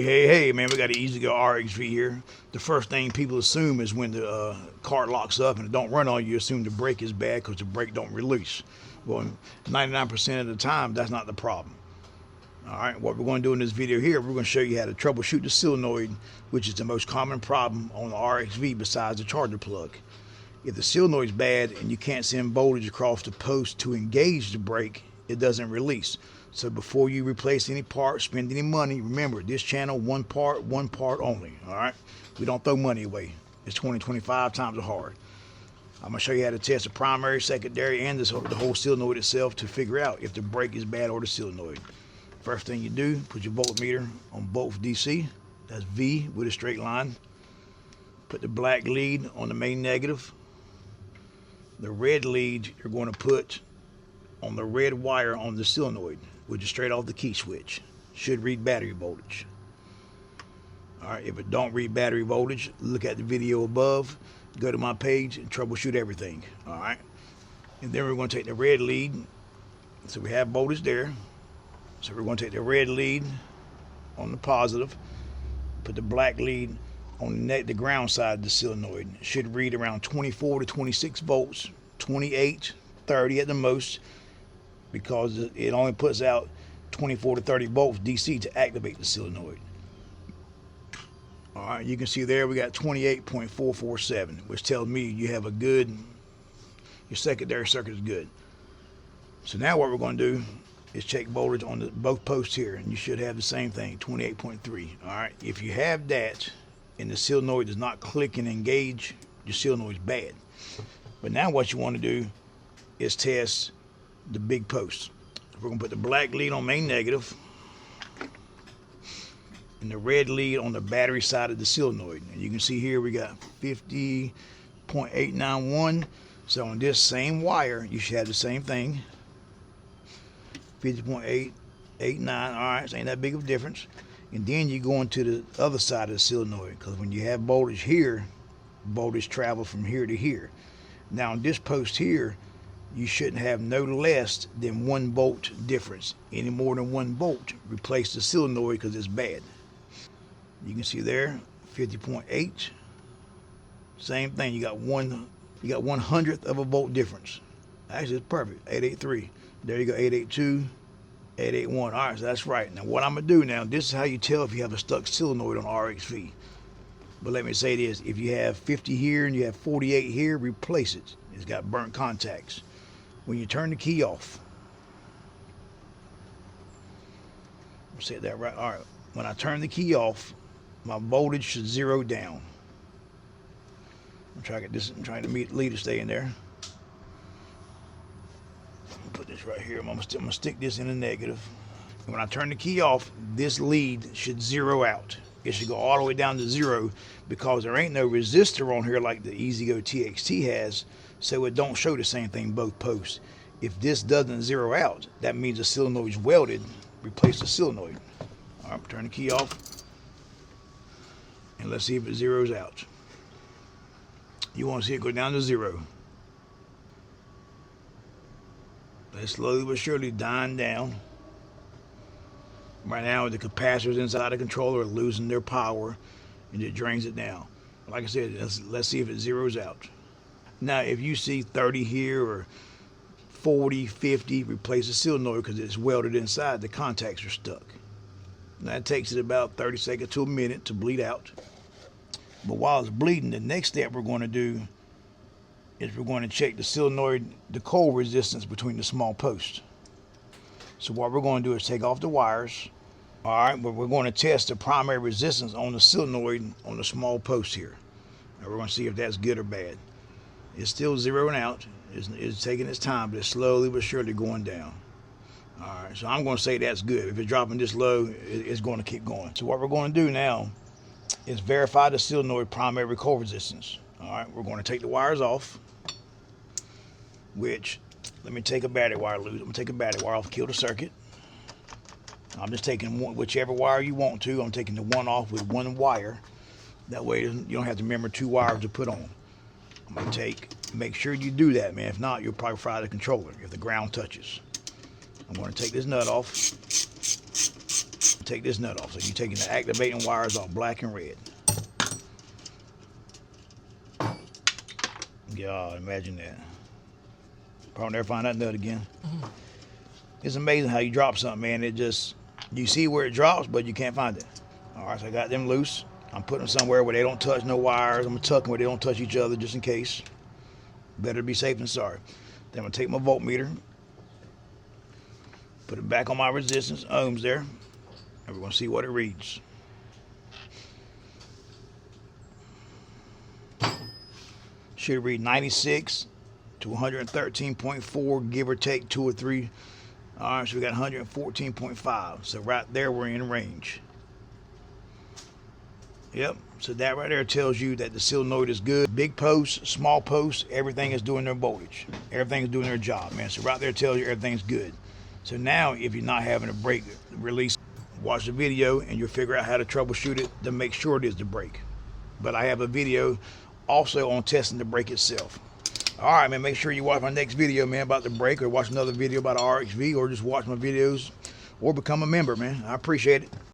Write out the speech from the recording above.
Hey, man, we got an EZGO RXV here. The first thing people assume is when the cart locks up and it don't run on you, assume the brake is bad because the brake don't release. Well, 99% of the time, that's not the problem. All right, what we're going to do in this video here, we're going to show you how to troubleshoot the solenoid, which is the most common problem on the RXV besides the charger plug. If the solenoid's bad and you can't send voltage across the post to engage the brake, it doesn't release. So before you replace any part, spend any money, remember this channel, one part only. All right, we don't throw money away. It's 20-25 times as hard. I'm gonna show you how to test the primary, secondary, and the whole solenoid itself to figure out if the brake is bad or the solenoid. First thing you do, put your voltmeter on both DC. That's V with a straight line. Put the black lead on the main negative. The red lead you're going to put on the red wire on the solenoid, which is straight off the key switch. Should read battery voltage. All right, if it don't read battery voltage, look at the video above, go to my page and troubleshoot everything. All right, and then we're going to take the red lead. So we have voltage there. So we're going to take the red lead on the positive, put the black lead on the ground side of the solenoid. It should read around 24 to 26 volts, 28, 30 at the most, because it only puts out 24 to 30 volts DC to activate the solenoid. All right, you can see there we got 28.447, which tells me you have your secondary circuit is good. So now what we're going to do is check voltage on both posts here, and you should have the same thing, 28.3. All right, if you have that and the solenoid does not click and engage, your solenoid is bad. But now what you want to do is test the big post. We're going to put the black lead on main negative and the red lead on the battery side of the solenoid. And you can see here we got 50.891. So on this same wire, you should have the same thing. 50.889. All right, so ain't that big of a difference. And then you go into the other side of the solenoid, because when you have voltage here, voltage travels from here to here. Now on this post here, you shouldn't have no less than 1 volt difference. Any more than 1 volt, replace the solenoid because it's bad. You can see there, 50.8. Same thing, you got 1/100th of a volt difference. Actually, it's perfect, 883. There you go, 882, 881. All right, so that's right. Now what I'm gonna do now, this is how you tell if you have a stuck solenoid on RXV. But let me say this, if you have 50 here and you have 48 here, replace it. It's got burnt contacts. When you turn the key off, I'll say that right. All right, when I turn the key off, my voltage should zero down. I'm trying to get this, I'm trying to lead to stay in there. Put this right here. I'm gonna stick this in the negative. And when I turn the key off, this lead should zero out. It should go all the way down to 0 because there ain't no resistor on here like the EZGO TXT has, so it don't show the same thing both posts. If this doesn't zero out, that means the solenoid's welded. Replace the solenoid. All right, turn the key off, and let's see if it zeroes out. You want to see it go down to 0. It's slowly but surely dying down. Right now, the capacitors inside the controller are losing their power, and it drains it down. Like I said, let's see if it zeroes out. Now, if you see 30 here or 40, 50, replace the solenoid because it's welded inside. The contacts are stuck. Now, it takes it about 30 seconds to a minute to bleed out. But while it's bleeding, the next step we're going to do is we're going to check the solenoid, the coil resistance between the small posts. So what we're going to do is take off the wires. All right, but we're going to test the primary resistance on the solenoid on the small post here. And we're going to see if that's good or bad. It's still zeroing out. It's taking its time, but it's slowly but surely going down. All right, so I'm going to say that's good. If it's dropping this low, it's going to keep going. So what we're going to do now is verify the solenoid primary coil resistance. All right, we're going to take the wires off, which, let me take a battery wire loose. I'm going to take a battery wire off, kill the circuit. I'm just taking whichever wire you want to. I'm taking the one off with one wire. That way you don't have to remember 2 wires to put on. I'm going to make sure you do that, man. If not, you'll probably fry the controller if the ground touches. I'm going to take this nut off. take this nut off. So you're taking the activating wires off, black and red. God, imagine that. Probably never find that nut again. It's amazing how you drop something, man. It just, you see where it drops, but you can't find it. All right, so I got them loose. I'm putting them somewhere where they don't touch no wires. I'm gonna tuck them where they don't touch each other, just in case. Better be safe than sorry. Then I'm gonna take my voltmeter, put it back on my resistance, ohms there, and we're gonna see what it reads. Should read 96 to 113.4, give or take 2 or 3. All right, so we got 114.5. So right there, we're in range. Yep, so that right there tells you that the solenoid is good. Big posts, small posts, everything is doing their voltage. Everything is doing their job, man. So right there tells you everything's good. So now, if you're not having a brake release, watch the video and you'll figure out how to troubleshoot it to make sure it is the brake. But I have a video also on testing the brake itself. All right, man, make sure you watch my next video, man, about the brake, or watch another video about the RXV, or just watch my videos, or become a member, man. I appreciate it.